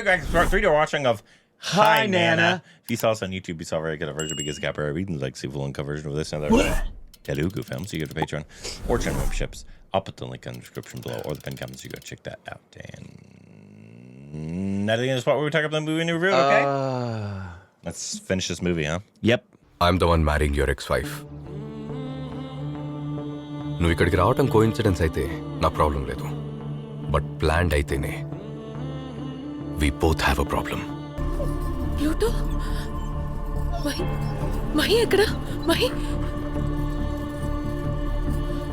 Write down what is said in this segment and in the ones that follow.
quick 3D watching of Hi Nana. If you saw us on YouTube, you saw a very good version because Gabriel Reading likes the full length version of this and other Telugu films. So you go to Patreon or channel memberships. I'll put the link in the description below or the pinned comments. So you go check that out. And Natalie, in the spot where we talk about the movie and review, okay? Let's finish this movie, huh? Yep. I'm the one marrying your ex-wife. నువ్వు ఇక్కడికి రావటం coincidence అయితే నా problem లేదు but planned అయితేనే we both have a problem. Pluto Mahi ఎక్కడ Mahi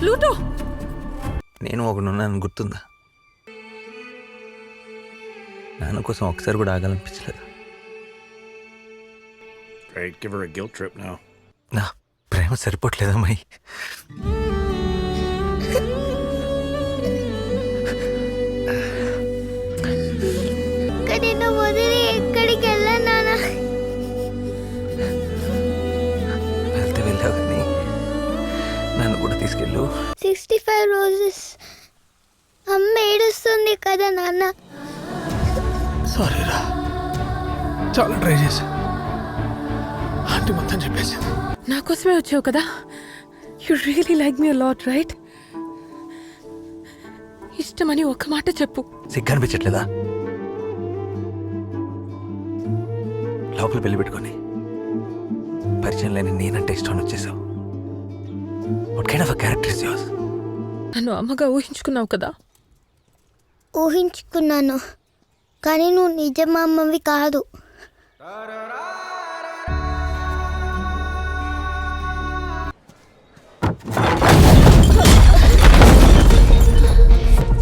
Pluto నేను ఒకడున్నాను గుర్తుందా? నాన్న కోసం ఒకసారి కూడా ఆగాలనిపించలేదు. Great, give her a guilt trip now. నా ప్రేమ సరిపోవట్లేదా మహి? ఎక్కడికి వెళ్ళాను వెళ్తే వెళ్ళావు కానీ నన్ను కూడా తీసుకెళ్ళు. 65 రోజెస్ అమ్మ ఏడుస్తుంది కదా నాన్న. సారీరా, చాలా ట్రై చేశా, ఆంటీ మొత్తం చెప్పేసింది. నా కోసమే వచ్చావు కదా. You really like me lot right? ఇష్టమని ఒక్క మాట చెప్పు. సిగ్గు అనిపించట్లేదా? లోపల పెళ్లి పెట్టుకొని పరిచయం లేని నేనంటే ఇష్టం వచ్చేసావు. What kind of a character is yours? నన్ను అమ్మగా ఊహించుకున్నావు కదా. ఊహించుకున్నాను, కానీ నువ్వు నిజం అమ్మవి కాదు.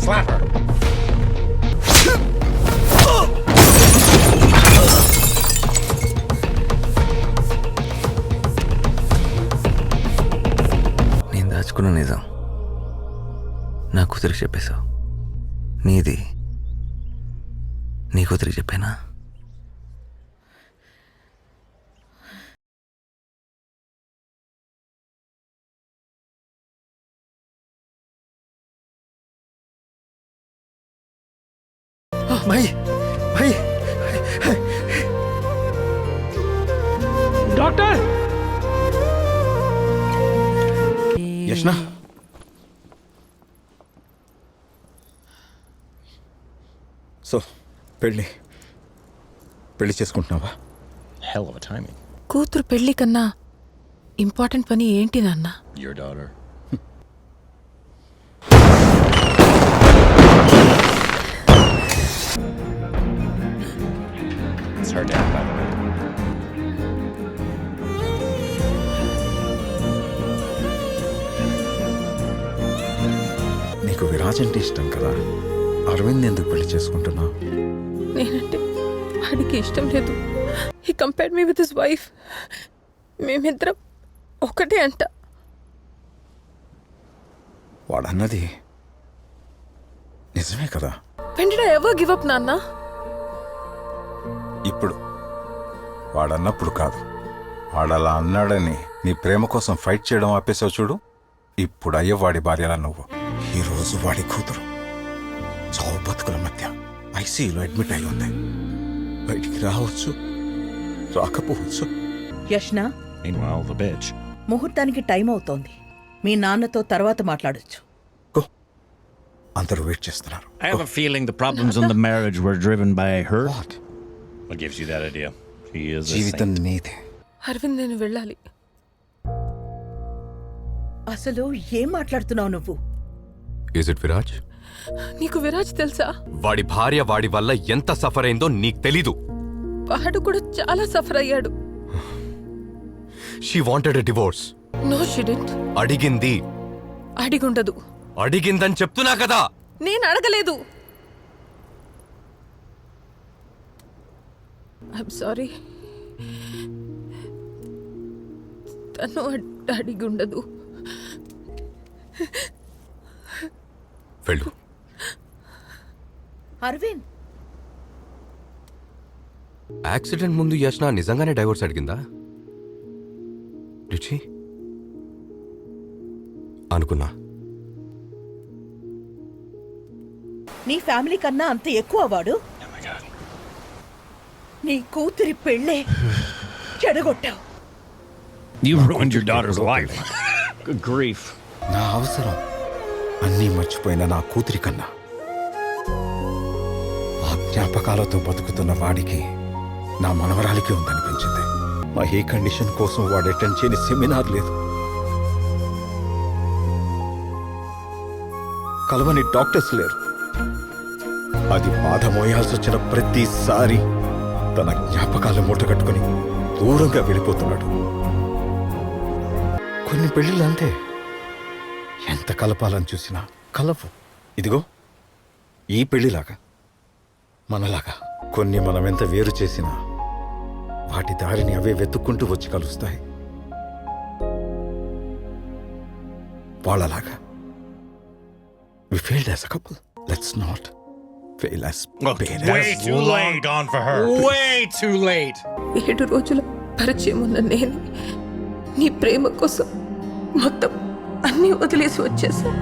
Slap her. నేను దాచుకున్న నిజం నా కూతురికి చెప్పేశావు. నీది నీ కూతురికి చెప్పానా? మహి మహి డాక్టర్ యష్నా, సో పెళ్లి చేసుకుంటున్నావా? Hell of a timing. కూతురు పెళ్లి కన్నా ఇంపార్టెంట్ పని ఏంటి నాన్న? Your daughter. It's her dad, by the way. నీకు విరాజ్ అంటే ఇష్టం కదా, అరవింద్ ఎందుకు పెళ్లి చేసుకుంటున్నావు? నేనంటే వాడికి ఇష్టం లేదు. He compared me with his wife. మేమిద్దరం ఒకటే అంట. వాడన్నది నిజమే కదా. When did I ever give up, నాన్న? ఇప్పుడు వాడన్నప్పుడు కాదు, వాడలా అన్నాడని నీ ప్రేమ కోసం ఫైట్ చేయడం ఆపేసావు చూడు. ఇప్పుడు అయ్యే వాడి భార్యలా నువ్వు. ఈరోజు వాడి కూతురు చావు బతుకుల మధ్య ఐసీయూలో అడ్మిట్ అయి ఉంది. బయటికి రావచ్చు, రాకపోవచ్చు. Yashna, Meanwhile, the bitch. ముహూర్తానికి టైం అవుతోంది. మీ నాన్నతో తర్వాత మాట్లాడొచ్చు. అందరూ వెయిట్ చేస్తున్నారు. I have a feeling the problems in the marriage were driven by her. What gives you that idea? He is a జీవితం saint. నీదే. అరవింద్, నేను వెళ్ళాలి. అసలు ఏం మాట్లాడుతున్నావు నువ్వు? Is it Viraj? నీకు విరాజ్ తెలుసా? వాడి భార్య వాడి వల్ల ఎంత సఫర్ అయిందో నీకు తెలీదు. వాడు కూడా చాలా సఫర్ అయ్యాడు. She wanted a divorce. No she didn't. అడిగింది. అడిగుండదు. అడిగిందని చెప్తున్నా కదా. నేను అడగలేదు. I'm sorry. తను అడిగుండదు. వెళ్ళు. అరవింద్, యాక్సిడెంట్ ముందు యష్నా నిజంగానే డైవోర్స్ అడిగిందా? రుచి అనుకున్నా. నీ ఫ్యామిలీ కన్నా అంత ఎక్కువ వాడు. నీ కూతురి పెళ్ళే చెడగొట్టావు. You ruined your daughter's life. Good grief. నా అవసరం అన్నీ మర్చిపోయిన నా కూతురి కన్నా ఆ జ్ఞాపకాలతో బతుకుతున్న వాడికి నా మనవరాలికి ఉందనిపించింది. మా ఏ కండిషన్ కోసం వాడు అటెండ్ చేయని సెమినార్ లేదు, కలవని డాక్టర్స్ లేరు. అది బాధ మోయాల్సి వచ్చిన ప్రతిసారి తన జ్ఞాపకాలను మూటగట్టుకుని దూరంగా వెళ్ళిపోతున్నాడు. కొన్ని పెళ్ళిళ్ళు అంతే, ఎంత కలపాలని చూసినా కలపు. ఇదిగో ఈ పెళ్లిలాగా మనలాగా కొన్ని మనం ఎంత వేరు చేసినా వాటి దారిని అవే వెతుక్కుంటూ వచ్చి కలుస్తాయి. వాళ్ళలాగా we failed as a couple. Let's not fail as parents. Way too long gone for her. Way too late. 7 రోజుల పరిచయం ఉన్న నేను నీ ప్రేమ కోసం మొత్తం అన్నీ వదిలేసి వచ్చేసా.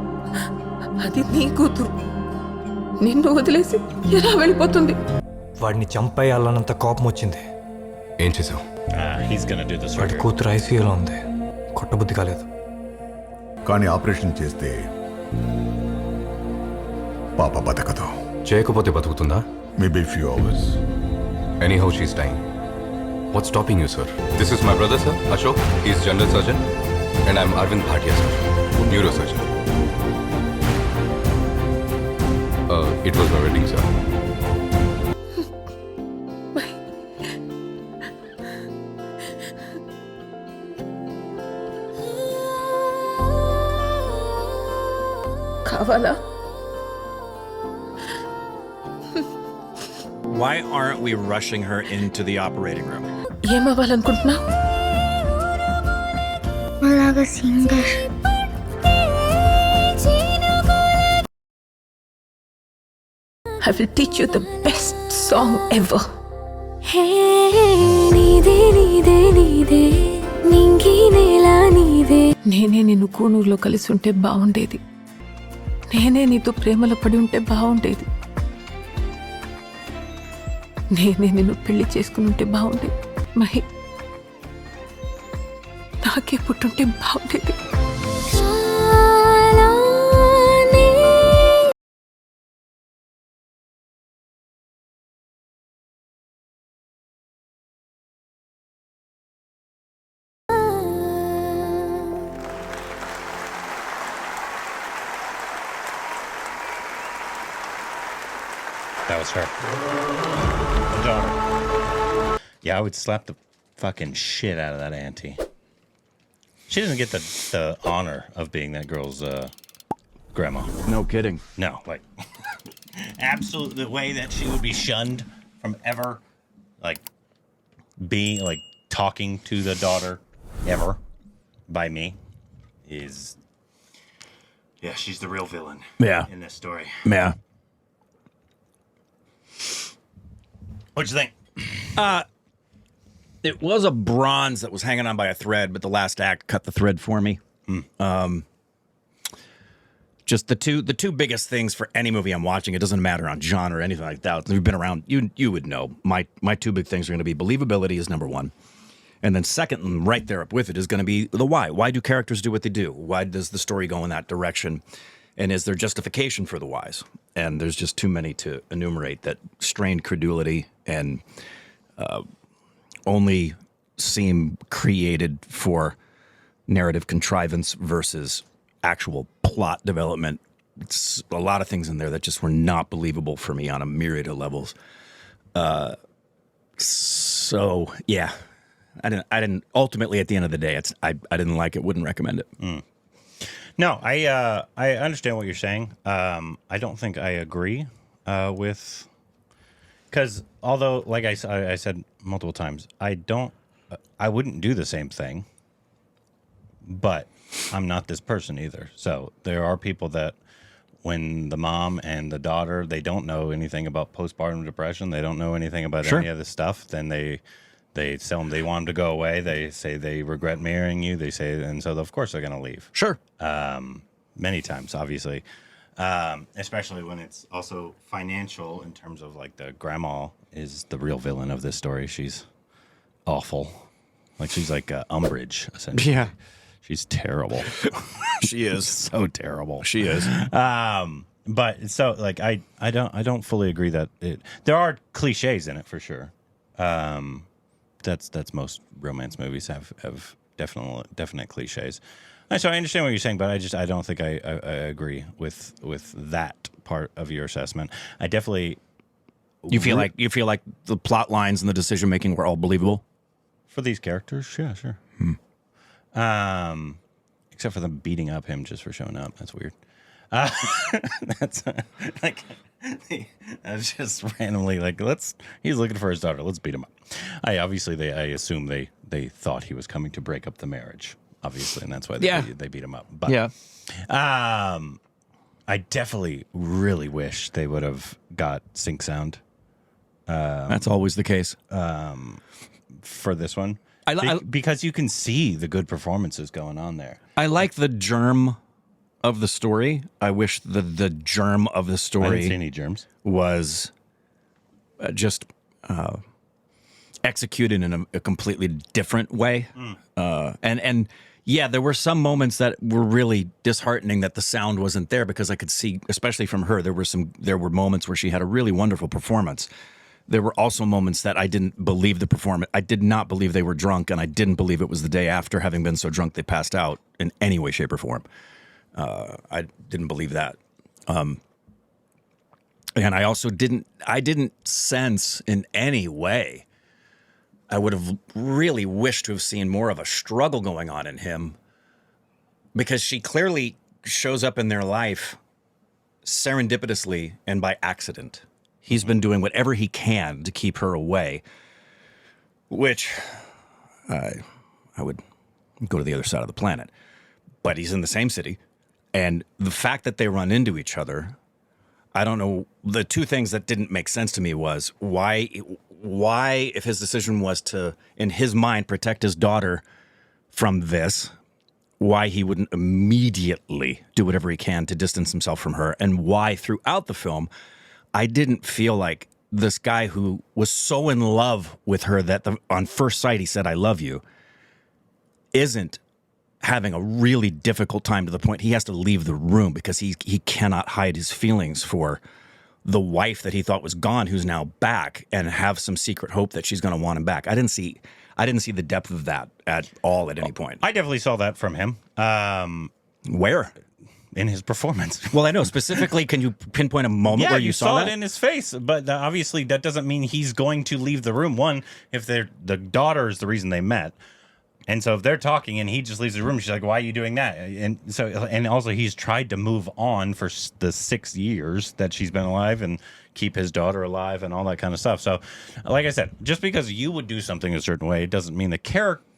అది నీ కూతురు నిన్ను వదిలేసి ఎలా వెళ్ళిపోతుంది? వాడిని చంపేయాలన్నంత కోపం వచ్చింది. ఏం చేసావు? He's gonna do this. వాడి కూతురు ఐసీయూలో ఉంది. కొట్టబుద్ధి కాలేదు. కానీ ఆపరేషన్ చేస్తే పాప బతకదు. చేయకపోతే బతుకుతుందా? Maybe few hours. Anyhow, she's dying. What's stopping you, sir? This is my brother, sir, Ashok. He's general surgeon. And I'm Arvind Bhatia, sir, neurosurgeon. It was my wedding, sir. కావాలా? Why aren't we rushing her into the operating room? ఏమవ్వాలనుకుంటున్నావు? అలాగా singer. I will teach you the best song ever. నేనే నిన్ను కూనూరులో కలిసి ఉంటే బాగుండేది. నేనే నీతో ప్రేమలో పడి ఉంటే బాగుండేది. నేనే నిన్ను పెళ్లి చేసుకుని ఉంటే బాగుండేది. మహి నాకే పుట్టుంటే బాగుండేది. That was her. The daughter. Yeah, I would slap the fucking shit out of that auntie. She doesn't get the honor of being that girl's grandma. No kidding. No, like absolutely the way that she would be shunned from ever like being like talking to the daughter ever by me is she's the real villain. Yeah. In this story. Yeah. What'd you think? It was a bronze that was hanging on by a thread, but the last act cut the thread for me. Just the two biggest things for any movie I'm watching. It doesn't matter on genre or anything like that. We've been around. You would know. My two big things are going to be believability is number one, and then second, and right there up with it, is going to be the why. Why do characters do what they do? Why does the story go in that direction? And is there justification for the whys? And there's just too many to enumerate that strained credulity and only seem created for narrative contrivance versus actual plot development. It's a lot of things in there that just were not believable for me on a myriad of levels. So yeah, I didn't ultimately at the end of the day, I didn't like it, wouldn't recommend it. No, I understand what you're saying. I don't think I agree with, because although, like I said multiple times, I wouldn't do the same thing, but I'm not this person either. So there are people that when the mom and the daughter, they don't know anything about postpartum depression, they don't know anything about any of this stuff, then they tell them they want them to go away. They say they regret marrying you. They say, and so of course they're going to leave. Sure. Many times, obviously. Especially when it's also financial in terms of like the grandma is the real villain of this story. She's awful. Like she's like Umbridge, essentially. Yeah. She's terrible. She is. So terrible. She is. But so like I don't fully agree that there are cliches in it for sure. That's most romance movies have definite cliches. So I understand what you're saying, but I don't think I agree with that part of your assessment. I definitely You feel like the plot lines and the decision making were all believable for these characters. Yeah, sure. Except for them beating up him just for showing up. That's weird. That's like that's just randomly like he's looking for his daughter. Let's beat him up. I assume they thought he was coming to break up the marriage, obviously, and that's why they beat him up. But yeah. I definitely really wish they would have got sync sound. That's always the case for this one. Because you can see the good performances going on there. I like the germ of the story. I wish the germ of the story I didn't see any germs. Was just executed in a completely different way. And yeah, there were some moments that were really disheartening that the sound wasn't there, because I could see, especially from her, there were moments where she had a really wonderful performance. There were also moments that I didn't believe the performance. I did not believe they were drunk, and I didn't believe it was the day after having been so drunk they passed out in any way, shape, or form. I didn't believe that. And I also didn't sense in any way. I would have really wished to have seen more of a struggle going on in him, because she clearly shows up in their life serendipitously and by accident. He's been doing whatever he can to keep her away, which I would go to the other side of the planet. But he's in the same city. And the fact that they run into each other, I don't know. The two things that didn't make sense to me was why, if his decision was to, in his mind, protect his daughter from this, why he wouldn't immediately do whatever he can to distance himself from her, and why throughout the film, I didn't feel like this guy who was so in love with her that on first sight he said, "I love you," isn't having a really difficult time to the point he has to leave the room because he cannot hide his feelings for the wife that he thought was gone, who's now back, and have some secret hope that she's going to want him back. I didn't see the depth of that at all at any point. I definitely saw that from him. Where? In his performance. Well, I know. Specifically, can you pinpoint a moment where you saw that? It in his face, but obviously that doesn't mean he's going to leave the room. One, if the daughter is the reason they met. And so if they're talking and he just leaves the room, she's like, "Why are you doing that?" And also he's tried to move on for the 6 years that she's been alive and keep his daughter alive and all that kind of stuff. So like I said, just because you would do something a certain way, it doesn't mean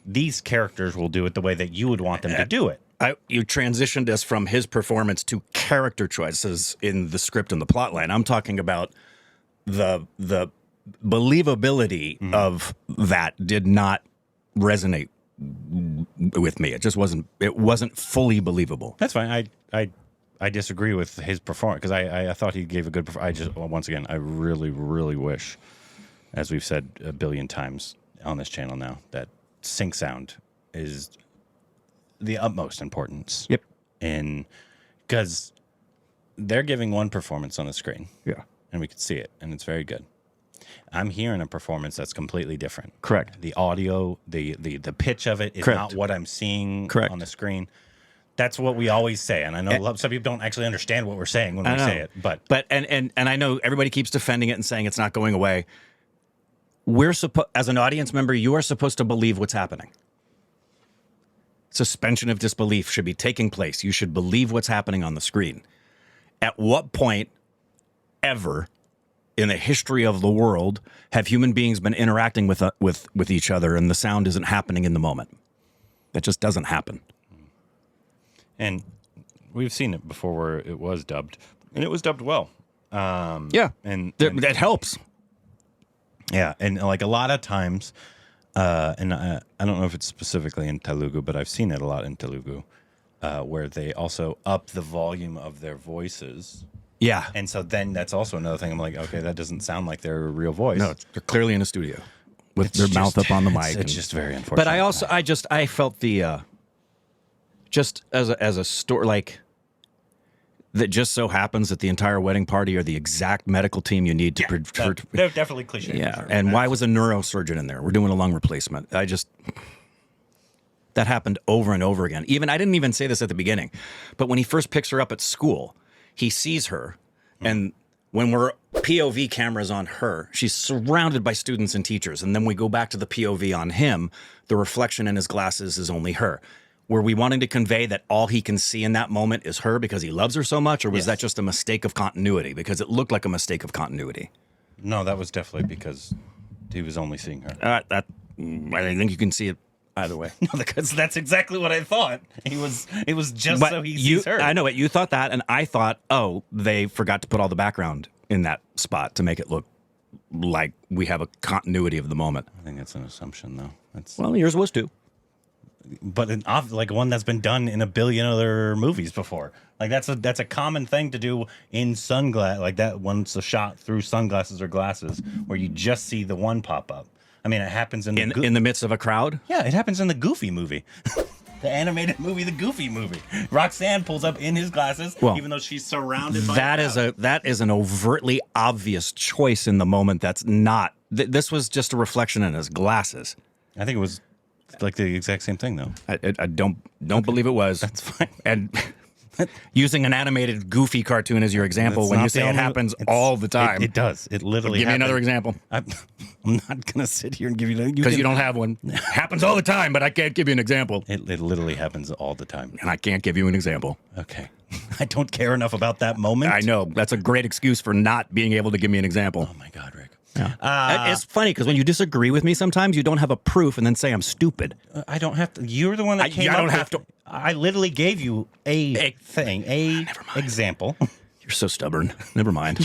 these characters will do it the way that you would want them to do it. You transitioned us from his performance to character choices in the script and the plot line. I'm talking about the believability of that did not resonate with me. It just wasn't fully believable. That's fine. I disagree with his performance, because I thought he gave a good performance. Once again, I really, really wish, as we've said a billion times on this channel now, that sync sound is the utmost importance. Yep. Because they're giving one performance on the screen. Yeah. And we can see it, and it's very good. I'm hearing a performance that's completely different. Correct. The audio, the pitch of it is Correct. not what I'm seeing Correct. on the screen. That's what we always say, and I know some people don't actually understand what we're saying when we say it. But I know everybody keeps defending it and saying it's not going away. As an audience member, you are supposed to believe what's happening. Suspension of disbelief should be taking place. You should believe what's happening on the screen. At what point ever in the history of the world have human beings been interacting with each other and the sound isn't happening in the moment? That just doesn't happen. And we've seen it before where it was dubbed, and it was dubbed well. Yeah, and that helps. Yeah, and like a lot of times, and I don't know if it's specifically in Telugu, but I've seen it a lot in Telugu. where they also up the volume of their voices. Yeah. And so then that's also another thing. I'm like, okay, that doesn't sound like their real voice. No, they're clearly in a studio with It's their just- mouth up on the mic. It's just very unfortunate. But I felt the just as a story, like that just so happens that the entire wedding party are the exact medical team you need to. They're definitely cliche. Yeah, for sure. and why was a neurosurgeon in there? We're doing a lung replacement. That happened over and over again. Even I didn't even say this at the beginning, but when he first picks her up at school, he sees her, and when we're POV cameras on her, she's surrounded by students and teachers, and then we go back to the POV on him. The reflection in his glasses is only her. Were we wanting to convey that all he can see in that moment is her because he loves her so much, or was that just a mistake of continuity? Because it looked like a mistake of continuity. No, that was definitely because he was only seeing her. I think you can see it either way. No, because that's exactly what I thought. It was just so he sees her. I know it. You thought that, and I thought, oh, they forgot to put all the background in that spot to make it look like we have a continuity of the moment. I think that's an assumption, though. Well, yours was too. But like one that's been done in a billion other movies before. Like that's a common thing to do in sunglass, like that once a shot through sunglasses or glasses where you just see the one pop up. I mean, it happens in the midst of a crowd. Yeah, it happens in the Goofy movie. The animated movie, the Goofy movie. Roxanne pulls up in his glasses, even though she's surrounded by that is an overtly obvious choice in the moment. That's not. This was just a reflection in his glasses. I think it was like the exact same thing, though. I don't believe it was. That's fine. And using an animated Goofy cartoon as your example when you say it happens all the time. It does. It literally Give me another example. I'm not going to sit here and give you... Because you don't have one. Happens all the time, but I can't give you an example. It literally happens all the time. And I can't give you an example. Okay. I don't care enough about that moment. I know. That's a great excuse for not being able to give me an example. Oh, my God, Rick. Yeah. It's funny because when you disagree with me sometimes, you don't have a proof and then say I'm stupid. I don't have to. You're the one that came up I don't with, have to. I literally gave you a thing, example. You're so stubborn. Never mind.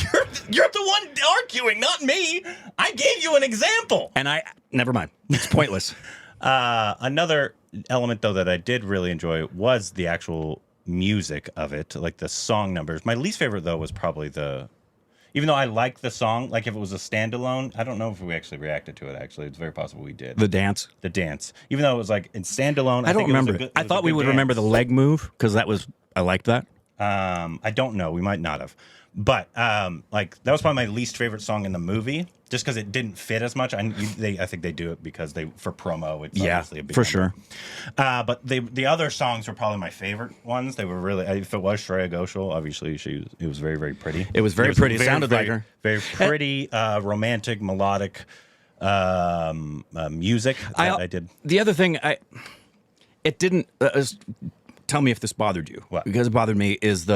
You're the one arguing, not me. I gave you an example. And never mind. It's pointless. Another element, though, that I did really enjoy was the actual music of it, like the song numbers. My least favorite, though, was probably even though I like the song, like if it was a standalone, I don't know if we actually reacted to it, actually. It's very possible we did. The dance? The dance. Even though it was like in standalone. I don't remember. I thought we would remember the leg move because I liked that. I don't know. We might not have. But like that was probably my least favorite song in the movie, just because it didn't fit as much. I think they do it because for promo. It's obviously a big for number. sure. But the other songs were probably my favorite ones. They were really. If it was Shreya Ghoshal, obviously it was very, very pretty. It was very pretty. It sounded like her. Very pretty, romantic, melodic music. I did. The other thing, it didn't. Tell me if this bothered you. What? Because it bothered me is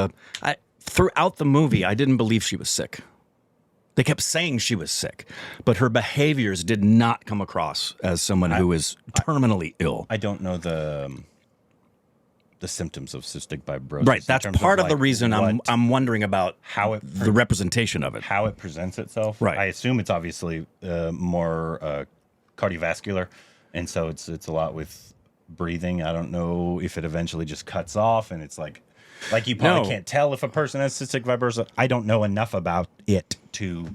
throughout the movie, I didn't believe she was sick. They kept saying she was sick, but her behaviors did not come across as someone who is terminally ill. I don't know the symptoms of cystic fibrosis. Right, that's part of the reason I'm wondering about the representation of it. How it presents itself. Right. I assume it's obviously more cardiovascular, and so it's a lot with breathing. I don't know if it eventually just cuts off, and it's like you probably can't tell if a person has cystic fibrosis. I don't know enough about it to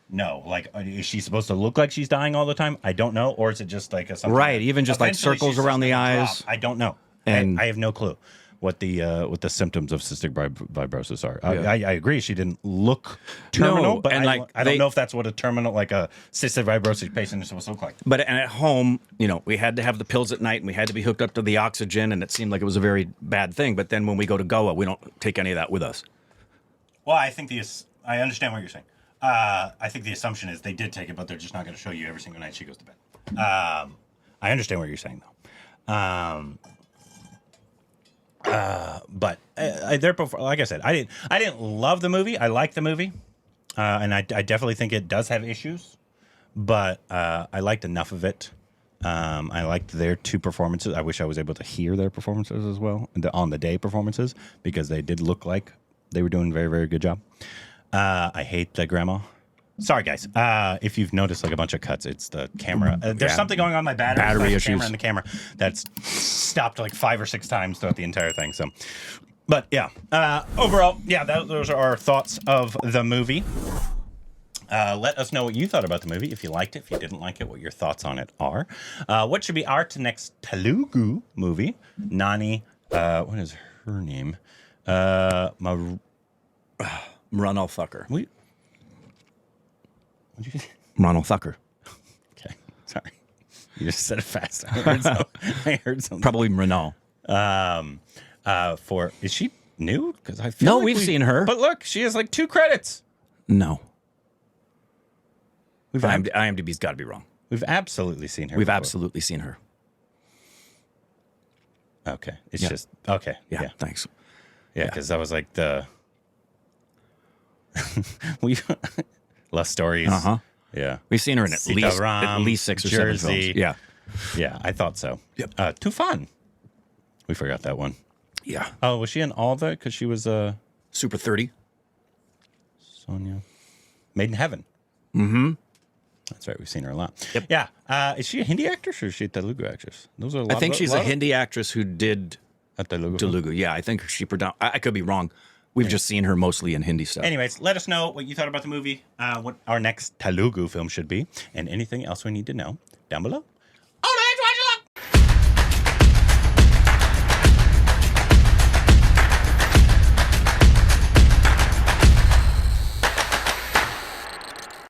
know. Like, is she supposed to look like she's dying all the time? I don't know. Or is it just like something right? Even just like circles around the eyes. Drop? I don't know. And I have no clue what the symptoms of cystic fibrosis are. I agree. She didn't look terminal, but I don't know if that's what a terminal, like a cystic fibrosis patient is supposed to look like. But at home, we had to have the pills at night and we had to be hooked up to the oxygen, and it seemed like it was a very bad thing. But then when we go to Goa, we don't take any of that with us. Well, I think I understand what you're saying. I think the assumption is they did take it, but they're just not going to show you every single night she goes to bed. I understand what you're saying, though. But like I said, I didn't love the movie. I liked the movie, and I definitely think it does have issues, but I liked enough of it. I liked their two performances. I wish I was able to hear their performances as well, the on the day performances, because they did look like they were doing a very, very good job. I hate the grandma. Sorry, guys. If you've noticed like a bunch of cuts, it's the camera. There's something going on with my battery issues. Camera and the camera that's stopped like 5 or 6 times throughout the entire thing. So, but yeah, overall, yeah, those are our thoughts of the movie. Let us know what you thought about the movie. If you liked it, if you didn't like it, what your thoughts on it are. What should be our next Telugu movie? Nani, what is her name? Mrunal Thakur. Mrunal Thakur. Okay, sorry. You just said it fast. I heard something. Probably Mrunal. Is she new? Because I feel we've seen her. But look, she has like 2 credits. No. IMDb's got to be wrong. We've absolutely seen her. We've absolutely seen her. Okay, it's just okay. Yeah, thanks. Yeah, because that was like the we less stories. Yeah, we've seen her in at least 6 or 7 films. Yeah, I thought so. Yep. Too Fun. We forgot that one. Yeah. Oh, was she in all of that? Because she was Super 30. Sonia. Made in Heaven. Mm-hmm. That's right. We've seen her a lot. Yep. Yeah. Is she a Hindi actress or is she a Telugu actress? Those are a lot. I think she's a Hindi actress who did a Telugu. Telugu. Yeah, I think she I could be wrong. We've just seen her mostly in Hindi stuff. Anyways, let us know what you thought about the movie, what our next Telugu film should be, and anything else we need to know down below.